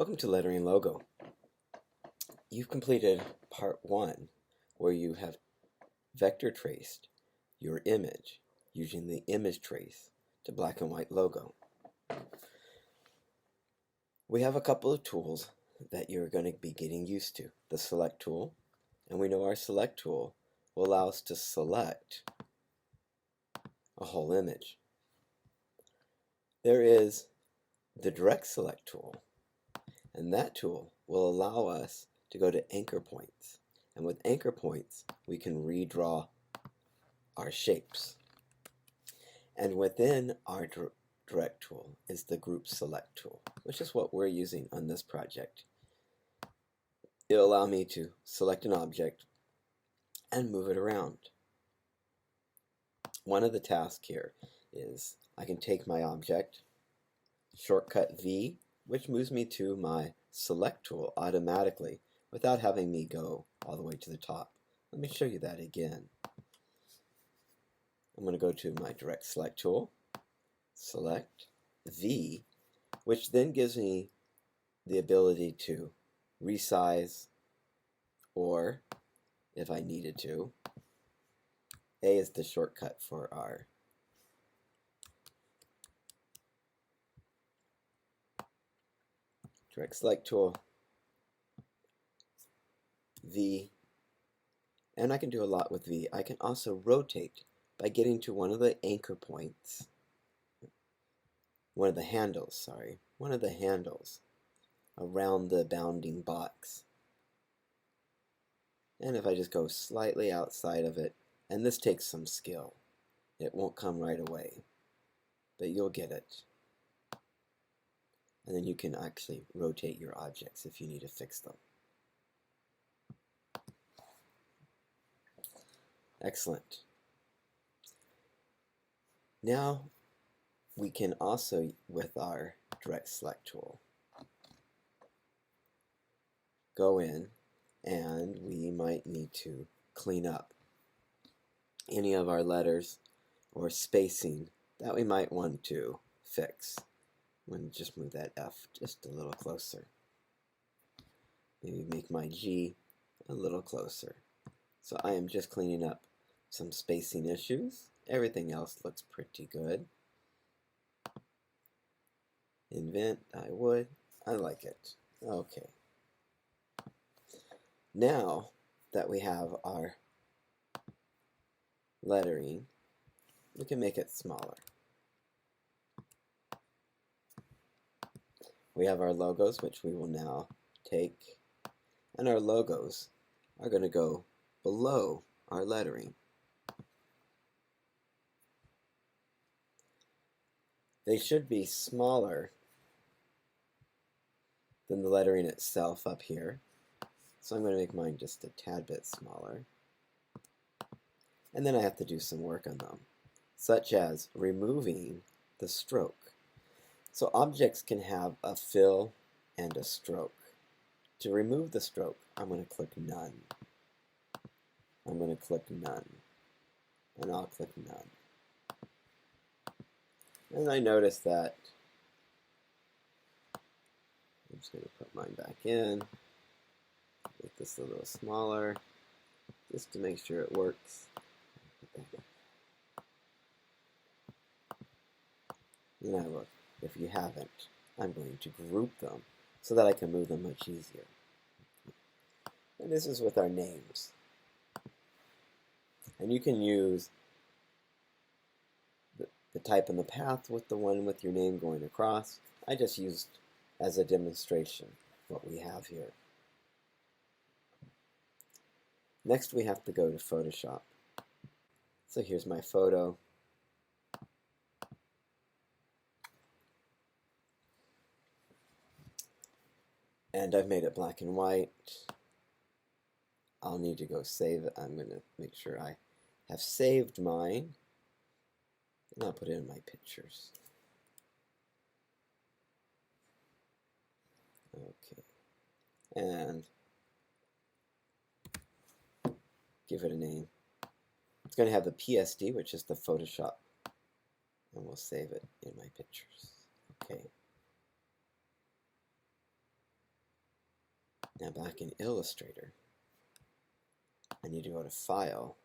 Welcome to Lettering Logo. You've completed part 1 where you have vector traced your image using the image trace to black and white logo. We have a couple of tools that you're going to be getting used to. The select tool, and we know our select tool will allow us to select a whole image. There is the direct select tool, and that tool will allow us to go to anchor points. And with anchor points, we can redraw our shapes. And within our direct tool is the group select tool, which is what we're using on this project. It'll allow me to select an object and move it around. One of the tasks here is I can take my object, shortcut V, which moves me to my select tool automatically without having me go all the way to the top. Let me show you that again. I'm going to go to my direct select tool, select V, which then gives me the ability to resize, or if I needed to, A is the shortcut for our direct select tool, V, and I can do a lot with V. I can also rotate by getting to one of the anchor points, one of the handles around the bounding box. And if I just go slightly outside of it, and this takes some skill, it won't come right away, but you'll get it. And then you can actually rotate your objects if you need to fix them. Excellent. Now we can also, with our direct select tool, go in and we might need to clean up any of our letters or spacing that we might want to fix. I'm going to just move that F just a little closer. Maybe make my G a little closer. So I am just cleaning up some spacing issues. Everything else looks pretty good. Invent, I would. I like it. Okay. Now that we have our lettering, we can make it smaller. We have our logos, which we will now take, and our logos are going to go below our lettering. They should be smaller than the lettering itself up here, so I'm going to make mine just a tad bit smaller. And then I have to do some work on them, such as removing the stroke. So objects can have a fill and a stroke. To remove the stroke, I'm going to click None. I'm going to click None, and I'll click None. And I notice that I'm just going to put mine back in, make this a little smaller, just to make sure it works. Then I will, if you haven't, I'm going to group them so that I can move them much easier. And this is with our names. And you can use the type and the path with the one with your name going across. I just used as a demonstration what we have here. Next we have to go to Photoshop. So here's my photo. And I've made it black and white. I'll need to go save it. I'm going to make sure I have saved mine. And I'll put it in my pictures. Okay. And give it a name. It's going to have the PSD, which is the Photoshop. And we'll save it in my pictures. Okay. Now back in Illustrator, I need to go to File,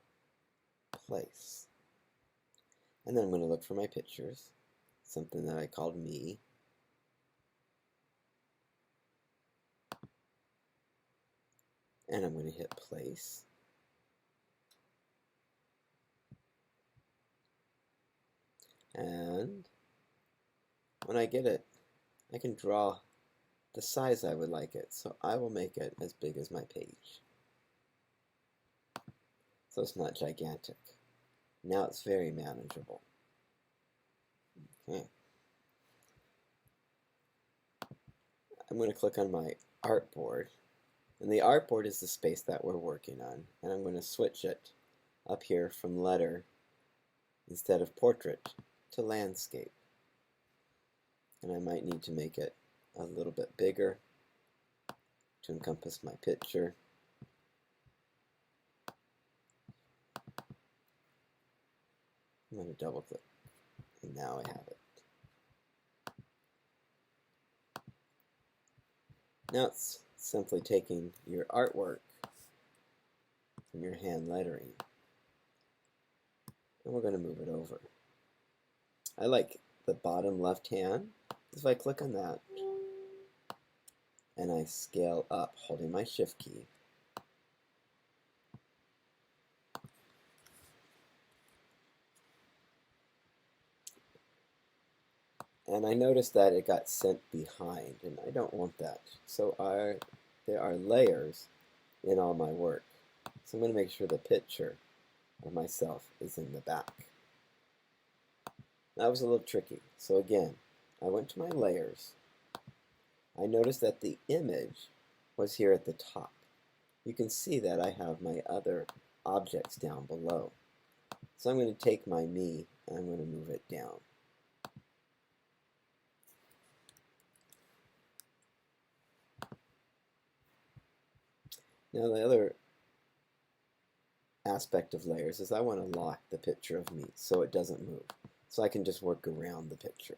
Place. And then I'm going to look for my pictures, something that I called me. And I'm going to hit Place. And when I get it, I can draw the size I would like it. So I will make it as big as my page. So it's not gigantic. Now it's very manageable. Okay. I'm going to click on my artboard. And the artboard is the space that we're working on. And I'm going to switch it up here from letter instead of portrait to landscape. And I might need to make it a little bit bigger to encompass my picture. I'm going to double click, and now I have it. Now it's simply taking your artwork from your hand lettering, and we're going to move it over. I like the bottom left hand. If I click on that and I scale up holding my shift key, and I noticed that it got sent behind, and I don't want that. So there are layers in all my work. So I'm going to make sure the picture of myself is in the back. That was a little tricky. So again, I went to my layers. I noticed that the image was here at the top. You can see that I have my other objects down below. So I'm going to take my me and I'm going to move it down. Now the other aspect of layers is I want to lock the picture of me so it doesn't move. So I can just work around the picture.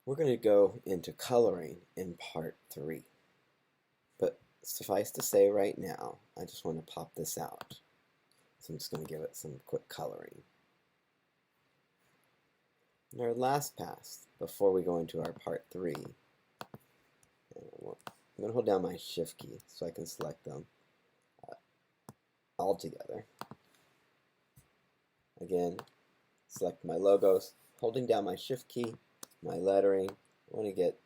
We're going to go into coloring in part 3. But suffice to say right now, I just want to pop this out. So I'm just going to give it some quick coloring. In our last pass, before we go into our part 3, I'm going to hold down my shift key so I can select them all together. Again, select my logos, holding down my shift key, my lettering. I want to get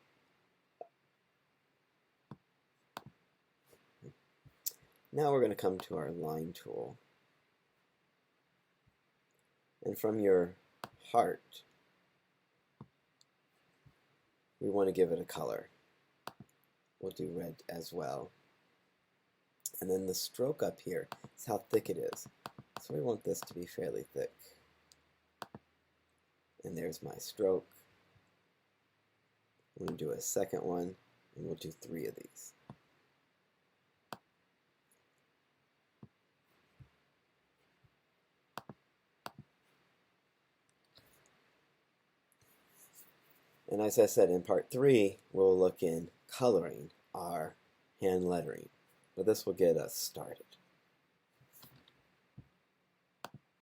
now we're going to come to our line tool. And from your heart, we want to give it a color. We'll do red as well. And then the stroke up here is how thick it is. So we want this to be fairly thick. And there's my stroke. I'm going to do a second one, and we'll do 3 of these. And as I said, in part 3, we'll look in coloring our hand lettering. But this will get us started.